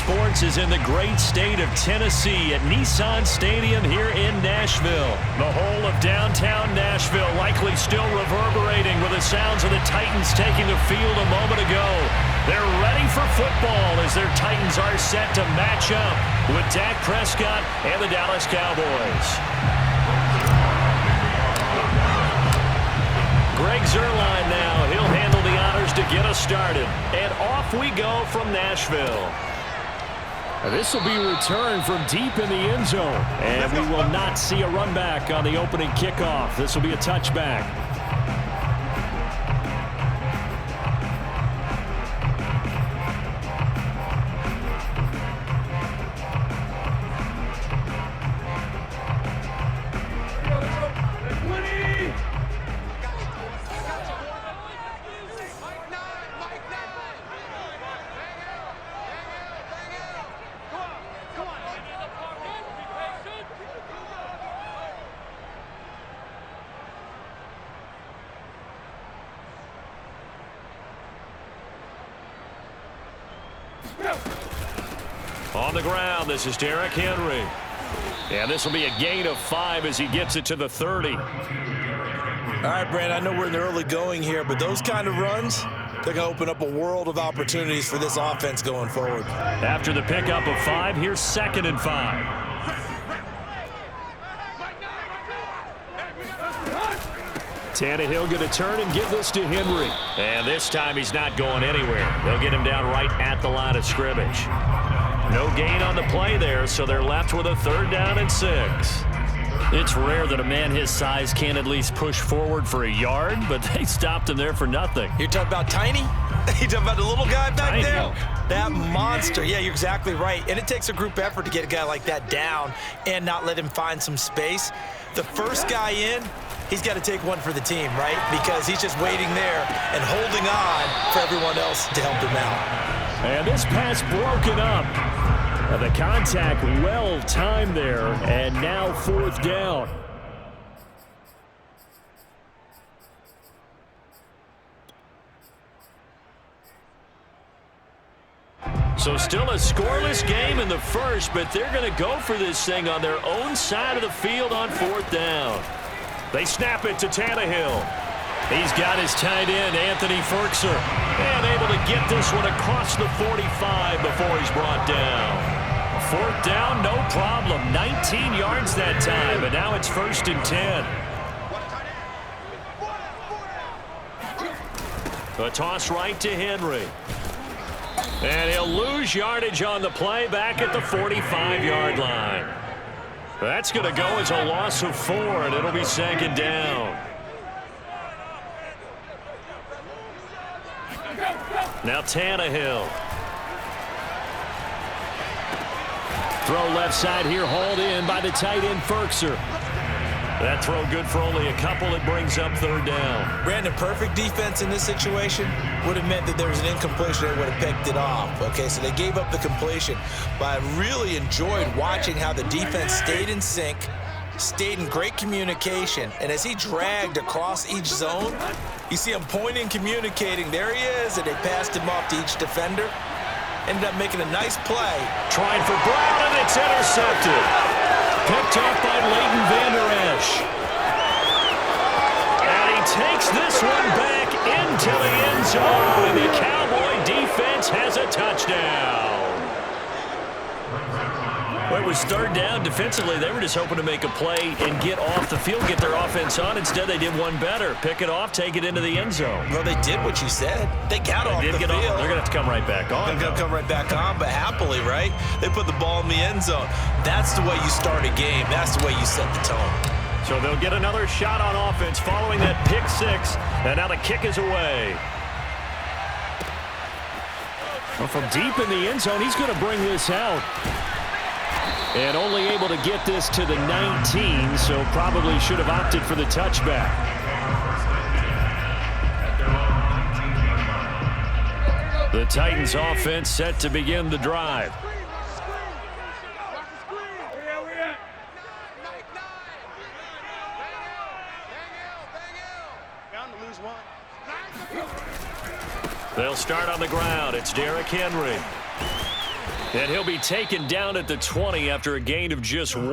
sports is in the great state of Tennessee at Nissan Stadium here in Nashville. The whole of downtown Nashville likely still reverberating with the sounds of the Titans taking the field a moment ago. They're ready for football as their Titans are set to match up with Dak Prescott and the Dallas Cowboys. Greg Zuerlein now. He'll handle the honors to get us started. And off we go from Nashville. This will be returned from deep in the end zone. And we will not see a run back on the opening kickoff. This will be a touchback. On the ground, this is Derrick Henry. And this will be a gain of 5 as he gets it to the 30. All right, Brand, I know we're in the early going here, but those kind of runs, they're going to open up a world of opportunities for this offense going forward. After the pickup of 5, here's 2nd and 5. Tannehill going to turn and give this to Henry. And this time he's not going anywhere. They'll get him down right at the line of scrimmage. No gain on the play there, so they're left with a 3rd down and 6. It's rare that a man his size can't at least push forward for a yard, but they stopped him there for nothing. You're talking about Tiny? You're talking about the little guy back Tiny. there? That monster. Yeah, you're exactly right. And it takes a group effort to get a guy like that down and not let him find some space. The first guy in, he's got to take one for the team, right? Because he's just waiting there and holding on for everyone else to help him out. And this pass broken up. The contact well timed there, and now 4th down. So still a scoreless game in the first, but they're going to go for this thing on their own side of the field on 4th down. They snap it to Tannehill. He's got his tight end, Anthony Ferkser, and able to get this one across the 45 before he's brought down. 4th down, no problem. 19 yards that time, but now it's 1st and 10. A toss right to Henry. And he'll lose yardage on the play back at the 45-yard line. That's going to go as a loss of 4, and it'll be 2nd down. Now Tannehill. Throw left side here, hauled in by the tight end Ferkser. That throw good for only a couple. It brings up 3rd down. Brandon, perfect defense in this situation would have meant that there was an incompletion. They would have picked it off. Okay, so they gave up the completion. But I really enjoyed watching how the defense stayed in sync, stayed in great communication, and as he dragged across each zone, you see him pointing, communicating. There he is, and they passed him off to each defender. Ended up making a nice play. Trying for Brown, and it's intercepted. Picked off by Leighton Vander Esch. And he takes this one back into the end zone, and the Cowboy defense has a touchdown. Well, it was 3rd down. Defensively, they were just hoping to make a play and get off the field, get their offense on. Instead, they did one better. Pick it off, take it into the end zone. Well, they did what you said. They got off the field. They're going to have to come right back on. They're going to come right back on, but happily, right? They put the ball in the end zone. That's the way you start a game. That's the way you set the tone. So they'll get another shot on offense following that pick 6. And now the kick is away. Well, from deep in the end zone, he's going to bring this out. And only able to get this to the 19, so probably should have opted for the touchback. The Titans offense set to begin the drive. They'll start on the ground. It's Derrick Henry. And he'll be taken down at the 20 after a gain of just 1.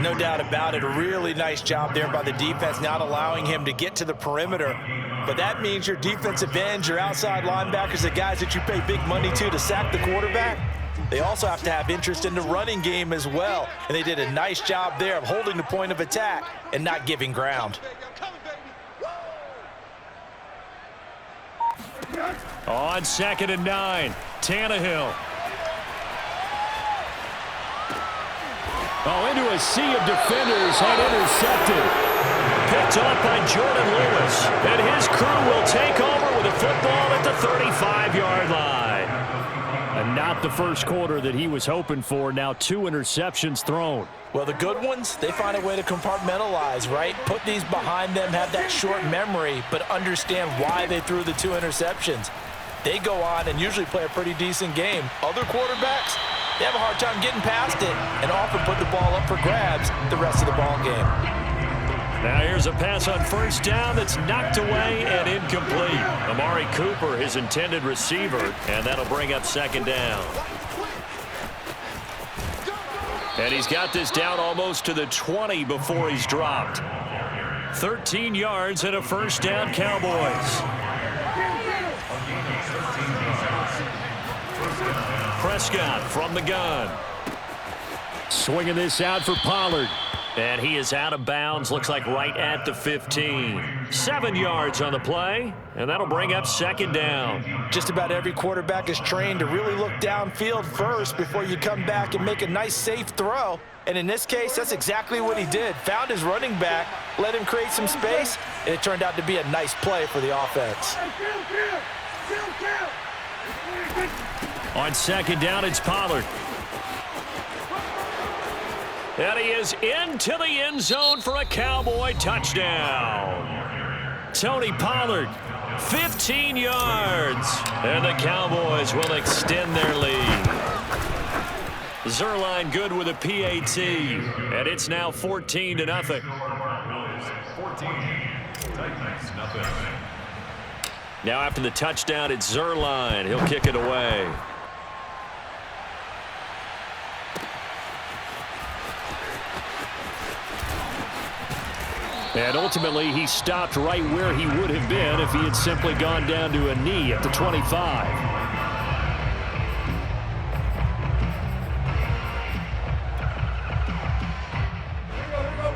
No doubt about it. A really nice job there by the defense, not allowing him to get to the perimeter. But that means your defensive ends, your outside linebackers, the guys that you pay big money to sack the quarterback, they also have to have interest in the running game as well. And they did a nice job there of holding the point of attack and not giving ground. On 2nd and 9, Tannehill. Oh, into a sea of defenders and intercepted. Picked off by Jordan Lewis. And his crew will take over with a football at the 35-yard line. And not the first quarter that he was hoping for. Now 2 interceptions thrown. Well, the good ones, they find a way to compartmentalize, right? Put these behind them, have that short memory, but understand why they threw the 2 interceptions. They go on and usually play a pretty decent game. Other quarterbacks, they have a hard time getting past it and often put the ball up for grabs the rest of the ball game. Now here's a pass on 1st down that's knocked away and incomplete. Amari Cooper, his intended receiver, and that'll bring up 2nd down. And he's got this down almost to the 20 before he's dropped. 13 yards and a 1st down, Cowboys. Prescott from the gun. Swinging this out for Pollard. And he is out of bounds, looks like right at the 15. 7 yards on the play, and that'll bring up 2nd down. Just about every quarterback is trained to really look downfield first before you come back and make a nice, safe throw. And in this case, that's exactly what he did. Found his running back, let him create some space, and it turned out to be a nice play for the offense. On 2nd down, it's Pollard. And he is into the end zone for a Cowboy touchdown. Tony Pollard, 15 yards. And the Cowboys will extend their lead. Zerline good with a PAT. And it's now 14-0. Now after the touchdown, it's Zerline. He'll kick it away. And ultimately, he stopped right where he would have been if he had simply gone down to a knee at the 25.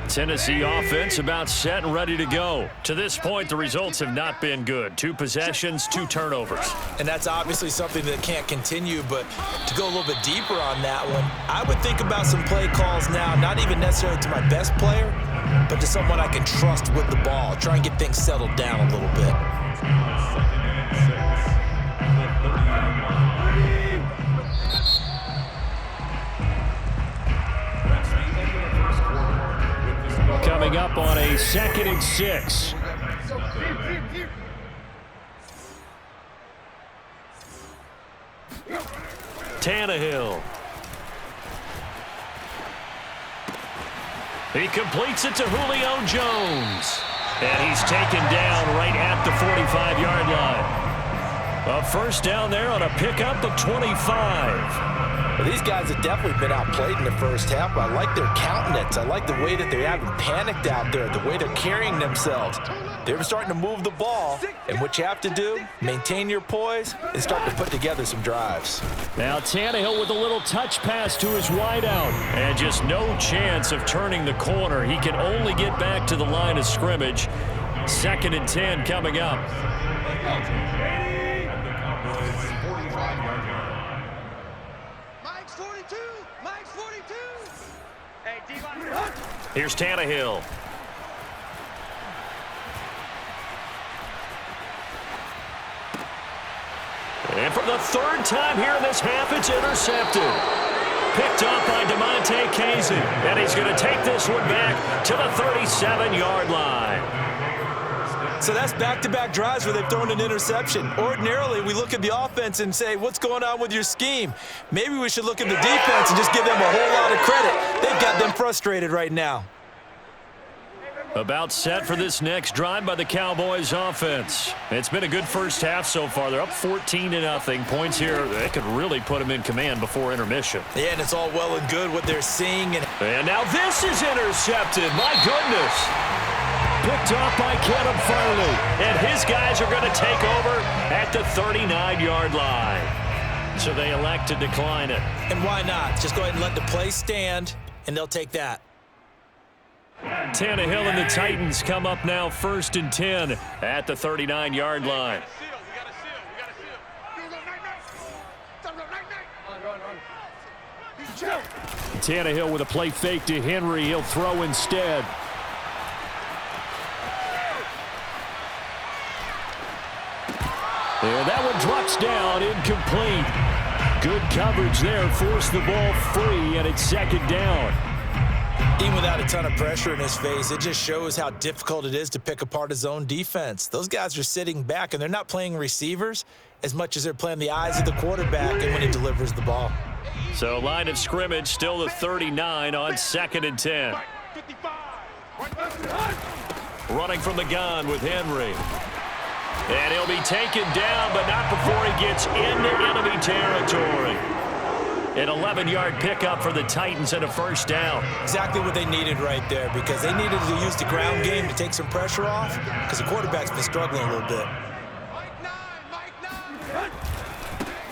Tennessee offense about set and ready to go. To this point, the results have not been good. 2 possessions, 2 turnovers. And that's obviously something that can't continue, but to go a little bit deeper on that one, I would think about some play calls now, not even necessarily to my best player, but to someone I can trust with the ball. Try and get things settled down a little bit. Coming up on a 2nd and 6. Tannehill. He completes it to Julio Jones. And he's taken down right at the 45-yard line. A 1st down there on a pickup of 25. Well, these guys have definitely been outplayed in the first half. I like their countenance. I like the way that they haven't panicked out there, the way they're carrying themselves. They're starting to move the ball, and what you have to do, maintain your poise and start to put together some drives. Now Tannehill with a little touch pass to his wideout, and just no chance of turning the corner. He can only get back to the line of scrimmage. 2nd and 10 coming up. Here's Tannehill. And for the 3rd time here in this half, it's intercepted. Picked up by DeMonte Casey. And he's going to take this one back to the 37-yard line. So that's back-to-back drives where they've thrown an interception. Ordinarily, we look at the offense and say, what's going on with your scheme? Maybe we should look at the defense and just give them a whole lot of credit. They've got them frustrated right now. About set for this next drive by the Cowboys offense. It's been a good first half so far. They're up 14-0. Points here, they could really put them in command before intermission. Yeah, and it's all well and good what they're seeing. And now this is intercepted. My goodness. Picked off by Kevin Farley. And his guys are going to take over at the 39-yard line. So they elect to decline it. And why not? Just go ahead and let the play stand, and they'll take that. Tannehill and the Titans come up now 1st and 10 at the 39-yard line. Tannehill with a play fake to Henry. He'll throw instead. And that one drops down, incomplete. Good coverage there, forced the ball free, and it's 2nd down. Even without a ton of pressure in his face, it just shows how difficult it is to pick apart his own defense. Those guys are sitting back, and they're not playing receivers as much as they're playing the eyes of the quarterback and when he delivers the ball. So line of scrimmage still the 39 on 2nd and 10. Running from the gun with Henry. And he'll be taken down, but not before he gets into enemy territory. An 11-yard pickup for the Titans and a 1st down. Exactly what they needed right there, because they needed to use the ground game to take some pressure off, because the quarterback's been struggling a little bit.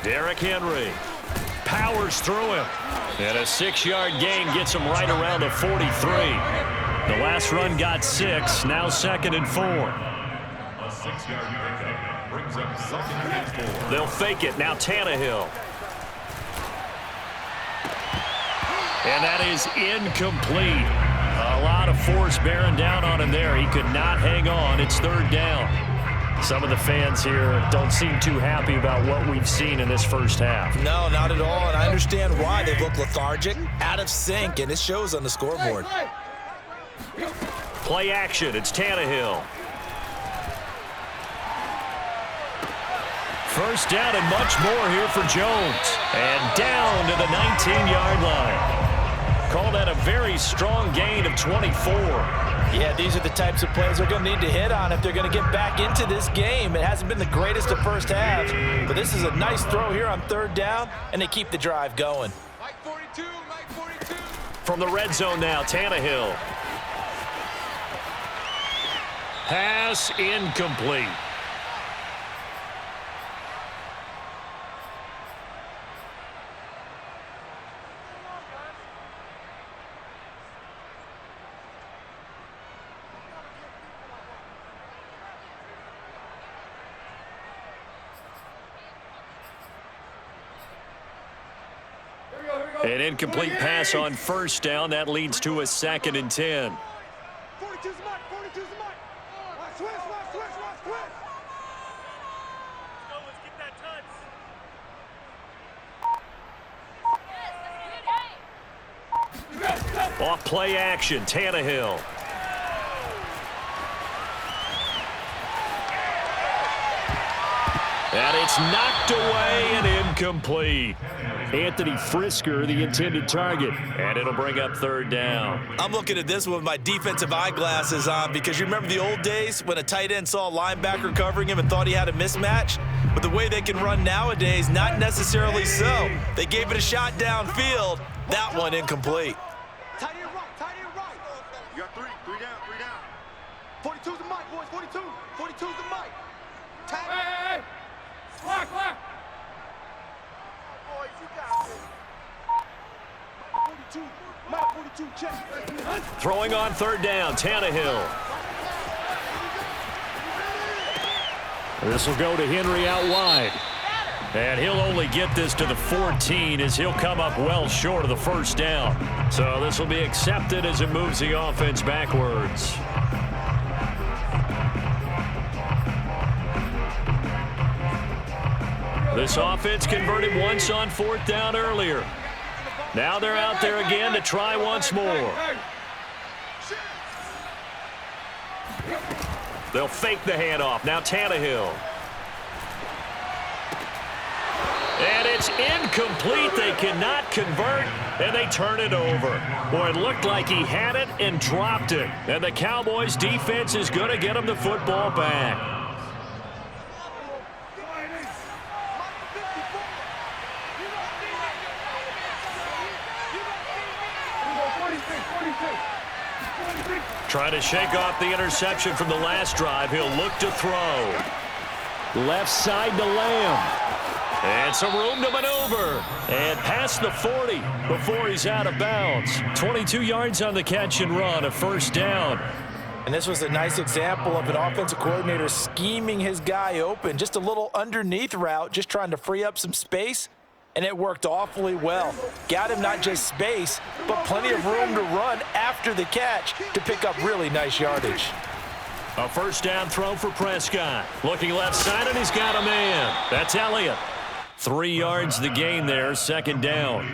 Derrick Henry powers through him. And a 6-yard gain gets him right around the 43. The last run got 6, now 2nd and 4. A 6-yard pickup brings up 2nd and 4. They'll fake it, now Tannehill. And that is incomplete. A lot of force bearing down on him there. He could not hang on. It's 3rd down. Some of the fans here don't seem too happy about what we've seen in this first half. No, not at all, and I understand why. They've looked lethargic, out of sync, and it shows on the scoreboard. Play action. It's Tannehill. 1st down and much more here for Jones. And down to the 19-yard line. Call that a very strong gain of 24. Yeah, these are the types of plays they're going to need to hit on if they're going to get back into this game. It hasn't been the greatest of first halves, but this is a nice throw here on 3rd down, and they keep the drive going. Mike 42, Mike 42. From the red zone now, Tannehill. Pass incomplete. An incomplete pass on 1st down. That leads to a 2nd and 10. 42's the mark, 42's the mark. Watch twist, watch twist, watch twist. Let's get that touch. Off play action, Tannehill. And it's knocked away and incomplete. Anthony Frisker, the intended target, and it'll bring up 3rd down. I'm looking at this one with my defensive eyeglasses on, because you remember the old days when a tight end saw a linebacker covering him and thought he had a mismatch? But the way they can run nowadays, not necessarily so. They gave it a shot downfield. That one incomplete. Tight end right, tight end right. You got three down, 42's the mic, boys, 42. 42's the mic. Hey! Clock. Boys, you got this. 42, Mike 42, check. Throwing on 3rd down, Tannehill. This will go to Henry out wide. And he'll only get this to the 14 as he'll come up well short of the 1st down. So this will be accepted as it moves the offense backwards. This offense converted once on 4th down earlier. Now they're out there again to try once more. They'll fake the handoff. Now Tannehill. And it's incomplete. They cannot convert, and they turn it over. Boy, it looked like he had it and dropped it. And the Cowboys' defense is going to get him the football back. Trying to shake off the interception from the last drive. He'll look to throw. Left side to Lamb. And some room to maneuver. And past the 40 before he's out of bounds. 22 yards on the catch and run, a first down. And this was a nice example of an offensive coordinator scheming his guy open. Just a little underneath route, just trying to free up some space. And it worked awfully well. Got him not just space, but plenty of room to run after the catch to pick up really nice yardage. A first down throw for Prescott. Looking left side, and he's got a man. That's Elliott. 3 yards the gain there, second down.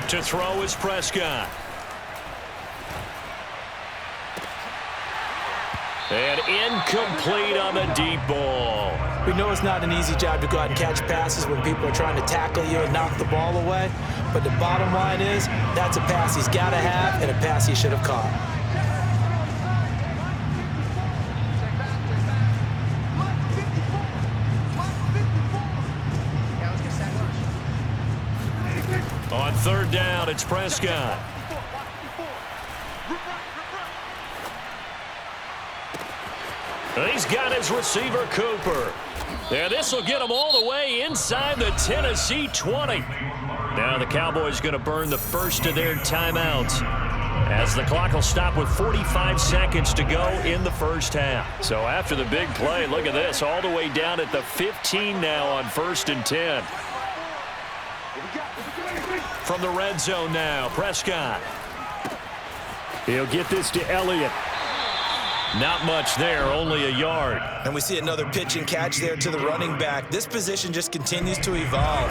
To throw is Prescott. And incomplete on the deep ball. We know it's not an easy job to go out and catch passes when people are trying to tackle you and knock the ball away. But the bottom line is, that's a pass he's got to have and a pass he should have caught. On third down, it's Prescott. He's got his receiver, Cooper. And this will get him all the way inside the Tennessee 20. Now the Cowboys going to burn the first of their timeouts as the clock will stop with 45 seconds to go in the first half. So after the big play, look at this, all the way down at the 15 now on 1st and 10. From the red zone now, Prescott. He'll get this to Elliott. Not much there, only a yard. And we see another pitch and catch there to the running back. This position just continues to evolve.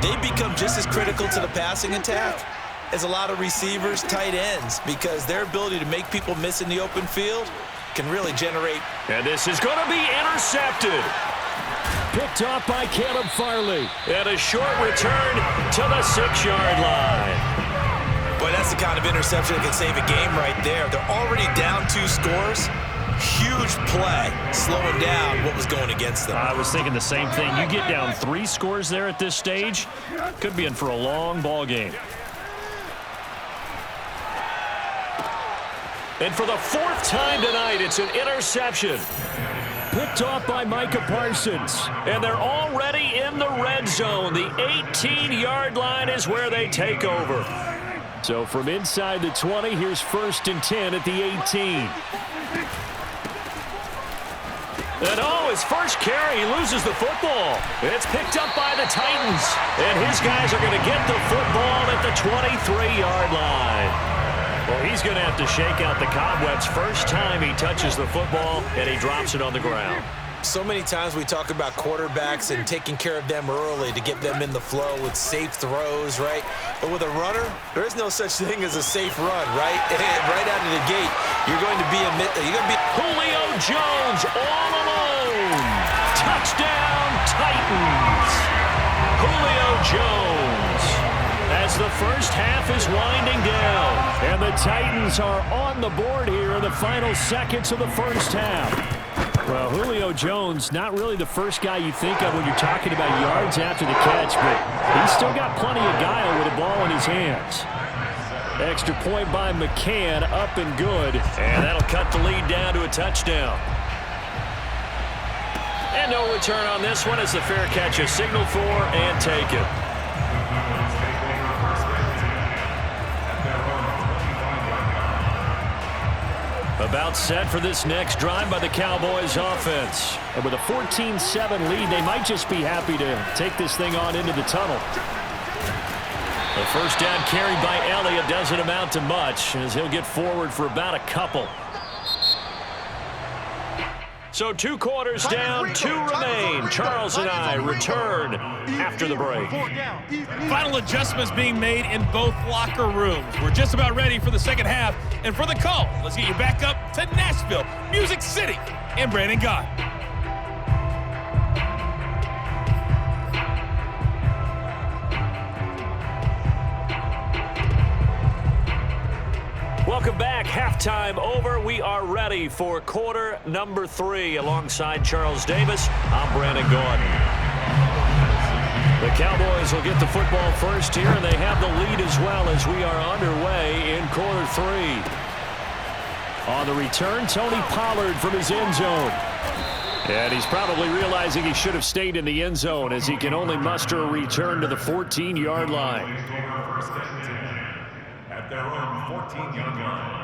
They become just as critical to the passing attack as a lot of receivers, tight ends, because their ability to make people miss in the open field can really generate. And this is going to be intercepted. Picked off by Caleb Farley. And a short return to the 6-yard line. Boy, that's the kind of interception that can save a game right there. They're already down 2 scores. Huge play, slowing down what was going against them. I was thinking the same thing. You get down 3 scores there at this stage, could be in for a long ball game. And for the 4th time tonight, it's an interception. Picked off by Micah Parsons. And they're already in the red zone. The 18-yard line is where they take over. So from inside the 20, here's 1st and 10 at the 18. And his first carry, he loses the football. It's picked up by the Titans. And his guys are going to get the football at the 23-yard line. Well, he's going to have to shake out the cobwebs first time he touches the football, and he drops it on the ground. So many times we talk about quarterbacks and taking care of them early to get them in the flow with safe throws, right? But with a runner, there is no such thing as a safe run, right? Right out of the gate, you're going to be Julio Jones all alone. Touchdown, Titans. Julio Jones. As the first half is winding down, and the Titans are on the board here in the final seconds of the first half. Well, Julio Jones, not really the first guy you think of when you're talking about yards after the catch, but he's still got plenty of guile with a ball in his hands. Extra point by McCann, up and good. And that'll cut the lead down to a touchdown. And no return on this one as the fair catch is signaled for and taken. About set for this next drive by the Cowboys offense. And with a 14-7 lead, they might just be happy to take this thing on into the tunnel. The first down carried by Elliott doesn't amount to much as he'll get forward for about a couple. So 2 quarters down, 2 remain. Charles and I return after the break. Final adjustments being made in both locker rooms. We're just about ready for the second half. And for the call, let's get you back up to Nashville, Music City, and Brandon Gott. Welcome back. Halftime over. We are ready for quarter number 3. Alongside Charles Davis, I'm Brandon Gordon. The Cowboys will get the football first here, and they have the lead as well as we are underway in quarter 3. On the return, Tony Pollard from his end zone. And he's probably realizing he should have stayed in the end zone as he can only muster a return to the 14-yard line. At their own 14-yard line.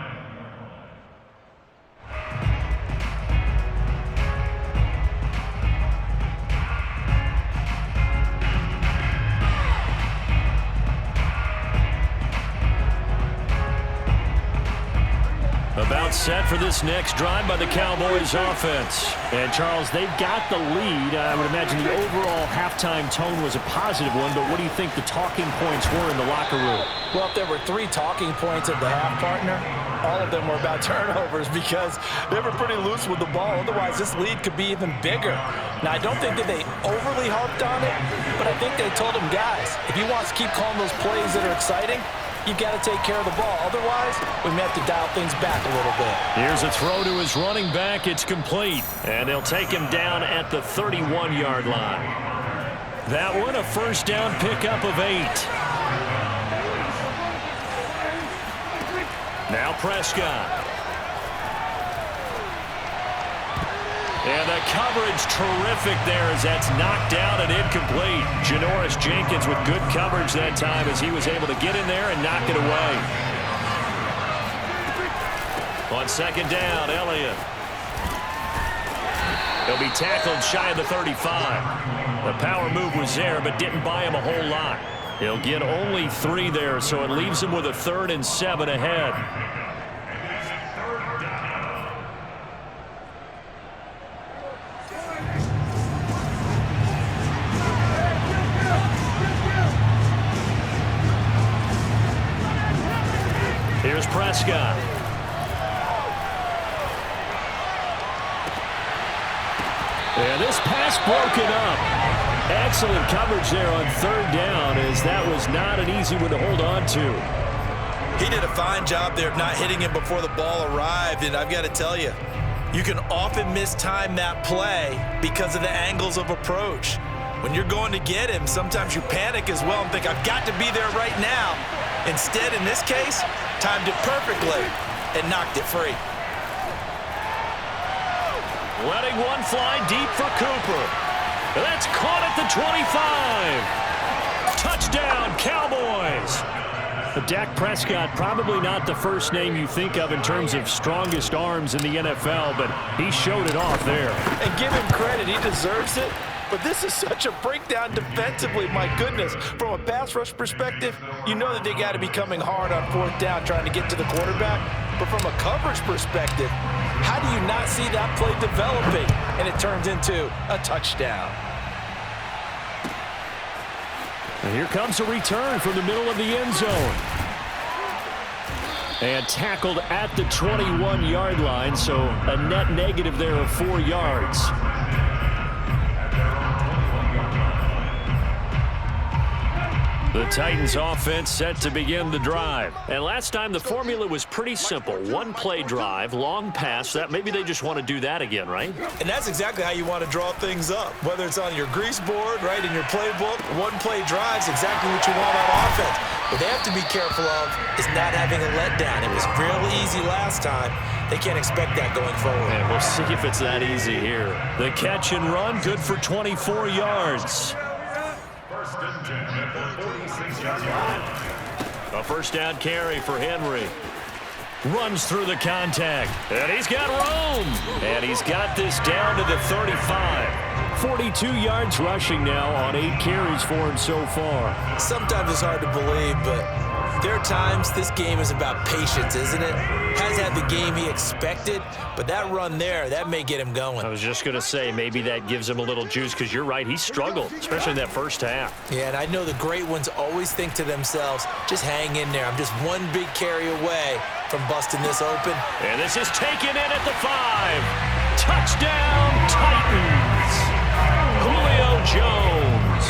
About set for this next drive by the Cowboys offense. And, Charles, they've got the lead. I would imagine the overall halftime tone was a positive one, but what do you think the talking points were in the locker room? Well, if there were 3 talking points at the half, partner, all of them were about turnovers because they were pretty loose with the ball. Otherwise, this lead could be even bigger. Now, I don't think that they overly harped on it, but I think they told them, guys, if you want to keep calling those plays that are exciting, you've got to take care of the ball. Otherwise, we may have to dial things back a little bit. Here's a throw to his running back. It's complete. And they'll take him down at the 31-yard line. That one, a first down pickup of 8. Now Prescott. And the coverage terrific there as that's knocked down and incomplete. Janoris Jenkins with good coverage that time as he was able to get in there and knock it away. On second down, Elliott. He'll be tackled shy of the 35. The power move was there, but didn't buy him a whole lot. He'll get only 3 there, so it leaves him with a 3rd and 7 ahead. Here's Prescott. And this pass broken up. Excellent coverage there on 3rd down as that was not an easy one to hold on to. He did a fine job there of not hitting him before the ball arrived, and I've got to tell you, you can often mistime that play because of the angles of approach. When you're going to get him, sometimes you panic as well and think, I've got to be there right now. Instead, in this case, timed it perfectly and knocked it free. Letting one fly deep for Cooper. That's caught at the 25. Touchdown, Cowboys. Dak Prescott, probably not the first name you think of in terms of strongest arms in the NFL, but he showed it off there. And give him credit, he deserves it. But this is such a breakdown defensively, my goodness. From a pass rush perspective, you know that they got to be coming hard on 4th down trying to get to the quarterback. But from a coverage perspective, how do you not see that play developing? And it turns into a touchdown. And here comes a return from the middle of the end zone. And tackled at the 21-yard line, so a net negative there of 4 yards. The Titans offense set to begin the drive. And last time the formula was pretty simple. 1-play drive, long pass. That maybe they just want to do that again, right? And that's exactly how you want to draw things up. Whether it's on your grease board, right, in your playbook, 1-play drive is exactly what you want on offense. What they have to be careful of is not having a letdown. It was real easy last time. They can't expect that going forward. And we'll see if it's that easy here. The catch and run, good for 24 yards. First and 10 at the 46-yard line. A first down carry for Henry. Runs through the contact. And he's got room. And he's got this down to the 35. 42 yards rushing now on 8 carries for him so far. Sometimes it's hard to believe, but There are times this game is about patience, isn't it? Has had the game he expected, but that run there, that may get him going. I was just going to say, maybe that gives him a little juice, because you're right, he struggled, especially in that first half. Yeah, and I know the great ones always think to themselves, just hang in there. I'm just one big carry away from busting this open. And this is taken in at the 5. Touchdown, Titans. Julio Jones.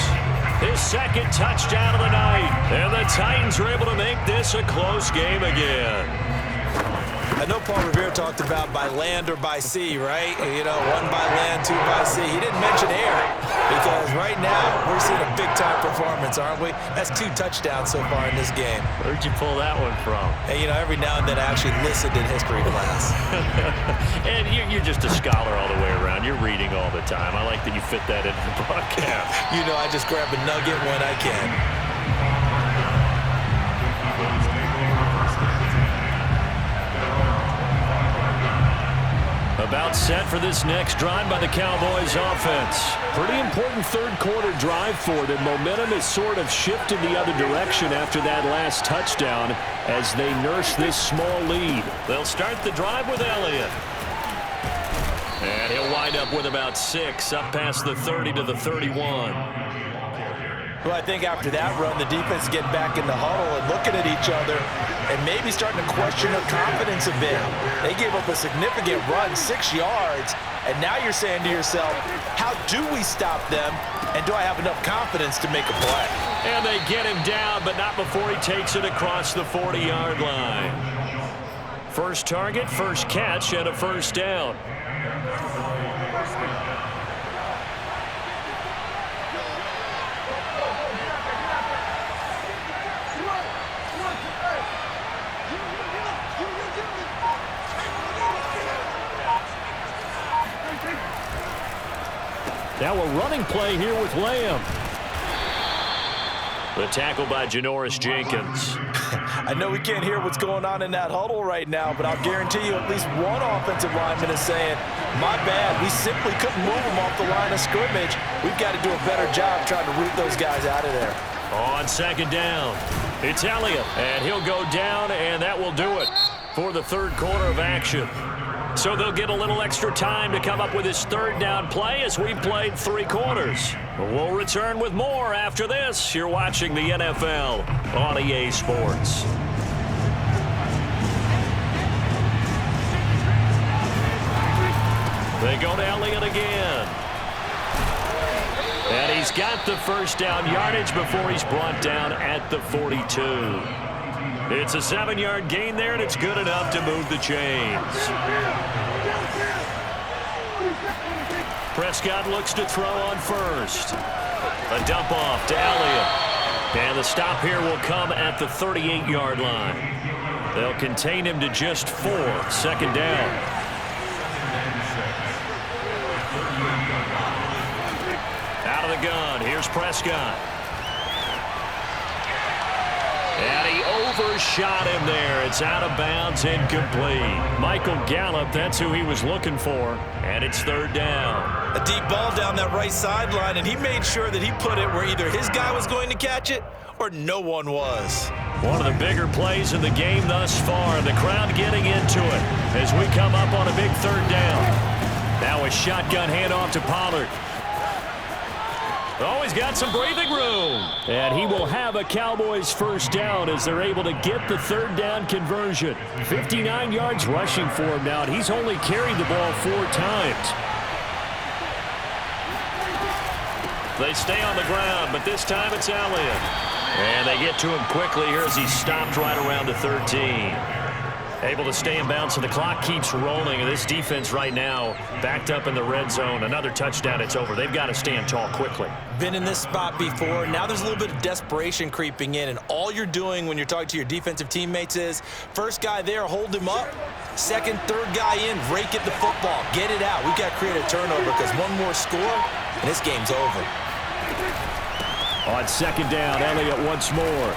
His second touchdown of the night. And the Titans were able to make this a close game again. I know Paul Revere talked about by land or by sea, right? You know, 1 by land, 2 by sea. He didn't mention air because right now we're seeing a big-time performance, aren't we? That's 2 touchdowns so far in this game. Where'd you pull that one from? Hey, you know, every now and then I actually listened in history class. And you're just a scholar all the way around. You're reading all the time. I like that you fit that into the broadcast. You know, I just grab a nugget when I can. About set for this next drive by the Cowboys offense. Pretty important third quarter drive for them. Momentum has sort of shifted the other direction after that last touchdown as they nurse this small lead. They'll start the drive with Elliott. And he'll wind up with about 6, up past the 30 to the 31. Well, I think after that run, the defense getting back in the huddle and looking at each other and maybe starting to question their confidence a bit. They gave up a significant run, 6 yards, and now you're saying to yourself, how do we stop them, and do I have enough confidence to make a play? And they get him down, but not before he takes it across the 40-yard line. First target, first catch, and a first down. Now a running play here with Lamb. The tackle by Janoris Jenkins. I know we can't hear what's going on in that huddle right now, but I'll guarantee you at least one offensive lineman is saying, my bad, we simply couldn't move them off the line of scrimmage. We've got to do a better job trying to root those guys out of there. On second down, it's Elliott, and he'll go down, and that will do it for the third quarter of action. So they'll get a little extra time to come up with his third down play as we played 3 quarters. We'll return with more after this. You're watching the NFL on EA Sports. They go to Elliott again. And he's got the first down yardage before he's brought down at the 42. It's a 7-yard gain there, and it's good enough to move the chains. Prescott looks to throw on first. A dump off to Elliott. And the stop here will come at the 38-yard line. They'll contain him to just 4. Second down. Out of the gun. Here's Prescott. And he overshot him there. It's out of bounds, incomplete. Michael Gallup, that's who he was looking for. And it's third down. A deep ball down that right sideline, and he made sure that he put it where either his guy was going to catch it or no one was. One of the bigger plays in the game thus far, and the crowd getting into it as we come up on a big third down. Now a shotgun handoff to Pollard. Oh, he's got some breathing room. And he will have a Cowboys first down as they're able to get the third down conversion. 59 yards rushing for him now, and he's only carried the ball 4 times. They stay on the ground, but this time it's Elliott. And they get to him quickly here as he stopped right around the 13. Able to stay in bounds, and the clock keeps rolling. And this defense right now backed up in the red zone. Another touchdown, it's over. They've got to stand tall quickly. Been in this spot before. Now there's a little bit of desperation creeping in, and all you're doing when you're talking to your defensive teammates is first guy there, hold him up. Second, third guy in, rake at the football. Get it out. We've got to create a turnover because one more score, and this game's over. On second down, Elliott once more.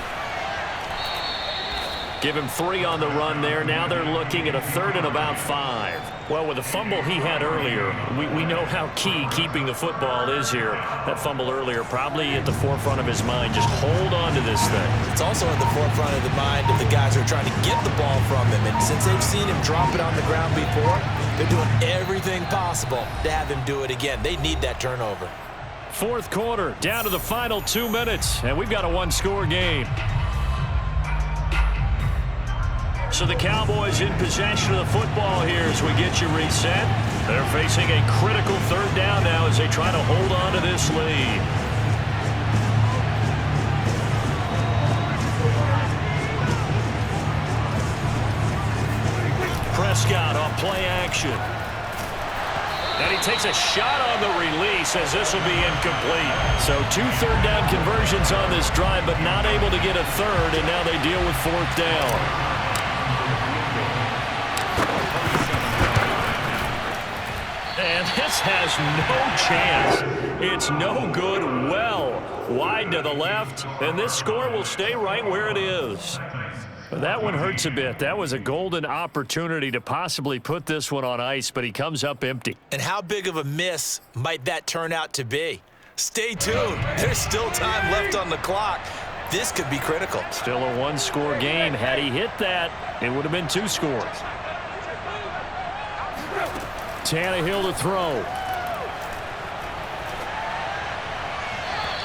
Give him 3 on the run there. Now they're looking at a 3rd and about 5. Well, with the fumble he had earlier, we know how key keeping the football is here. That fumble earlier probably at the forefront of his mind. Just hold on to this thing. It's also at the forefront of the mind of the guys who are trying to get the ball from him. And since they've seen him drop it on the ground before, they're doing everything possible to have him do it again. They need that turnover. 4th quarter, down to the final 2 minutes, and we've got a 1-score game. So the Cowboys in possession of the football here as we get you reset. They're facing a critical 3rd down now as they try to hold on to this lead. Prescott on play action. And he takes a shot on the release as this will be incomplete. So 2 third down conversions on this drive, but not able to get a 3rd, and now they deal with 4th down. And this has no chance. It's no good. Well, wide to the left, and this score will stay right where it is. But that one hurts a bit. That was a golden opportunity to possibly put this one on ice, but he comes up empty. And how big of a miss might that turn out to be? Stay tuned. There's still time left on the clock. This could be critical. Still a 1-score game. Had he hit that, it would have been 2 scores. Tannehill to throw.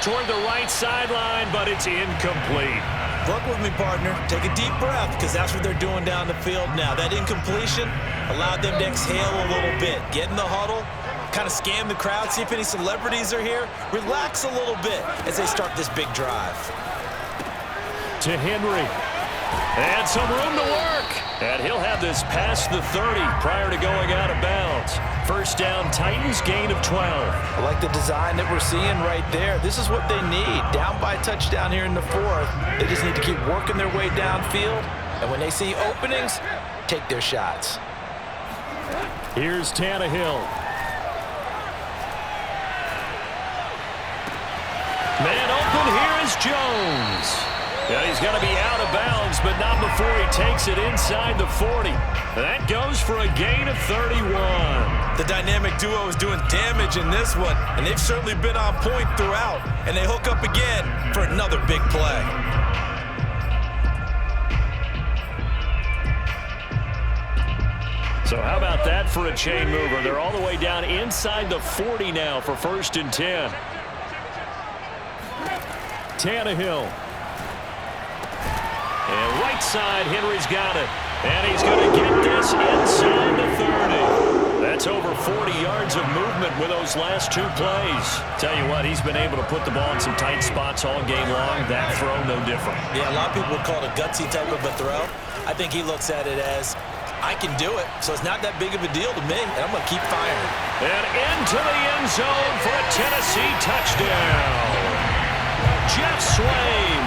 Toward the right sideline, but it's incomplete. Work with me, partner. Take a deep breath, because that's what they're doing down the field now. That incompletion allowed them to exhale a little bit. Get in the huddle, kind of scan the crowd, see if any celebrities are here. Relax a little bit as they start this big drive. To Henry. And some room to work. And he'll have this past the 30 prior to going out of bounds. 1st down, Titans, gain of 12. I like the design that we're seeing right there. This is what they need. Down by a touchdown here in the 4th. They just need to keep working their way downfield. And when they see openings, take their shots. Here's Tannehill. Man open, here is Jones. Yeah, he's going to be out of bounds, but not before he takes it inside the 40. That goes for a gain of 31. The dynamic duo is doing damage in this one, and they've certainly been on point throughout. And they hook up again for another big play. So how about that for a chain mover? They're all the way down inside the 40 now for 1st and 10. Tannehill. And right side, Henry's got it. And he's going to get this inside the 30. That's over 40 yards of movement with those last 2 plays. Tell you what, he's been able to put the ball in some tight spots all game long. That throw, no different. Yeah, a lot of people would call it a gutsy type of a throw. I think he looks at it as, I can do it, so it's not that big of a deal to me, and I'm going to keep firing. And into the end zone for a Tennessee touchdown. Jeff Swain,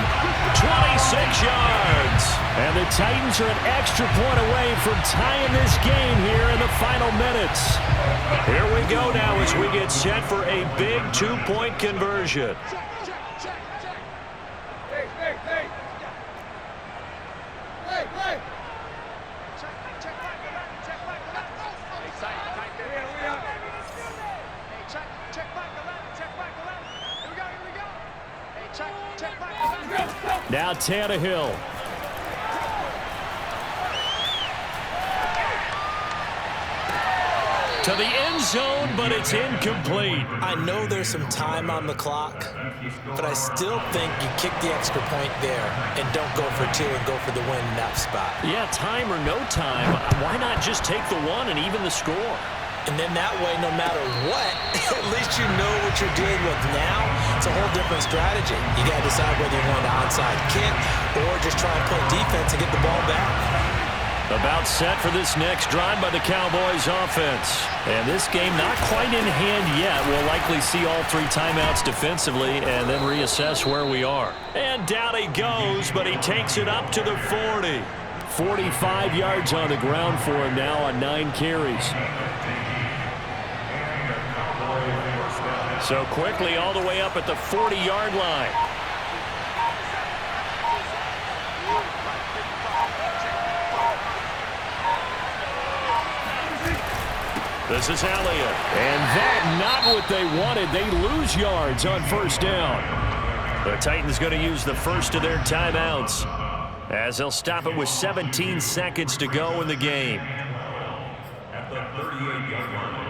26 yards. And the Titans are an extra point away from tying this game here in the final minutes. Here we go now as we get set for a big 2-point conversion. Now Tannehill. To the end zone, but it's incomplete. I know there's some time on the clock, but I still think you kick the extra point there and don't go for 2 and go for the win in that spot. Yeah, time or no time, why not just take the 1 and even the score? And then that way, no matter what, at least you know what you're dealing with now. It's a whole different strategy. You got to decide whether you want an onside kick or just try and play defense and get the ball back. About set for this next drive by the Cowboys offense. And this game not quite in hand yet. We'll likely see all 3 timeouts defensively and then reassess where we are. And down he goes, but he takes it up to the 40. 45 yards on the ground for him now on 9 carries. So quickly all the way up at the 40-yard line. This is Elliott. And that, not what they wanted. They lose yards on first down. The Titans going to use the first of their timeouts, as they'll stop it with 17 seconds to go in the game. At the 38-yard line.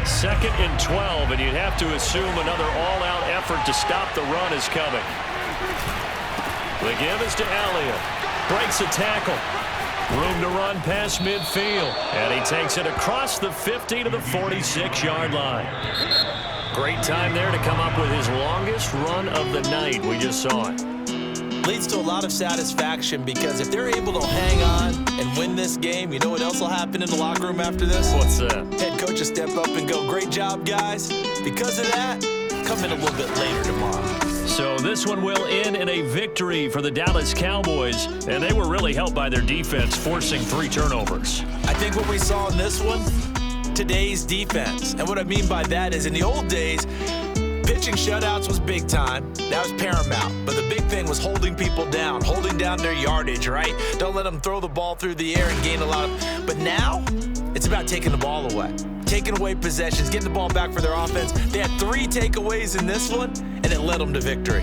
Second and 12, and you'd have to assume another all-out effort to stop the run is coming. The give is to Elliott. Breaks a tackle. Room to run past midfield. And he takes it across the 50 to the 46-yard line. Great time there to come up with his longest run of the night. We just saw it. Leads to a lot of satisfaction, because if they're able to hang on and win this game, you know what else will happen in the locker room after this? What's that? Head coach will step up and go, great job, guys. Because of that, come in a little bit later tomorrow. So this one will end in a victory for the Dallas Cowboys, and they were really helped by their defense, forcing 3 turnovers. I think what we saw in this one, today's defense. And what I mean by that is, in the old days, pitching shutouts was big time. That was paramount. But the big thing was holding people down, holding down their yardage, right? Don't let them throw the ball through the air and gain a lot of... But now, it's about taking the ball away. Taking away possessions, getting the ball back for their offense. They had 3 takeaways in this one, and it led them to victory.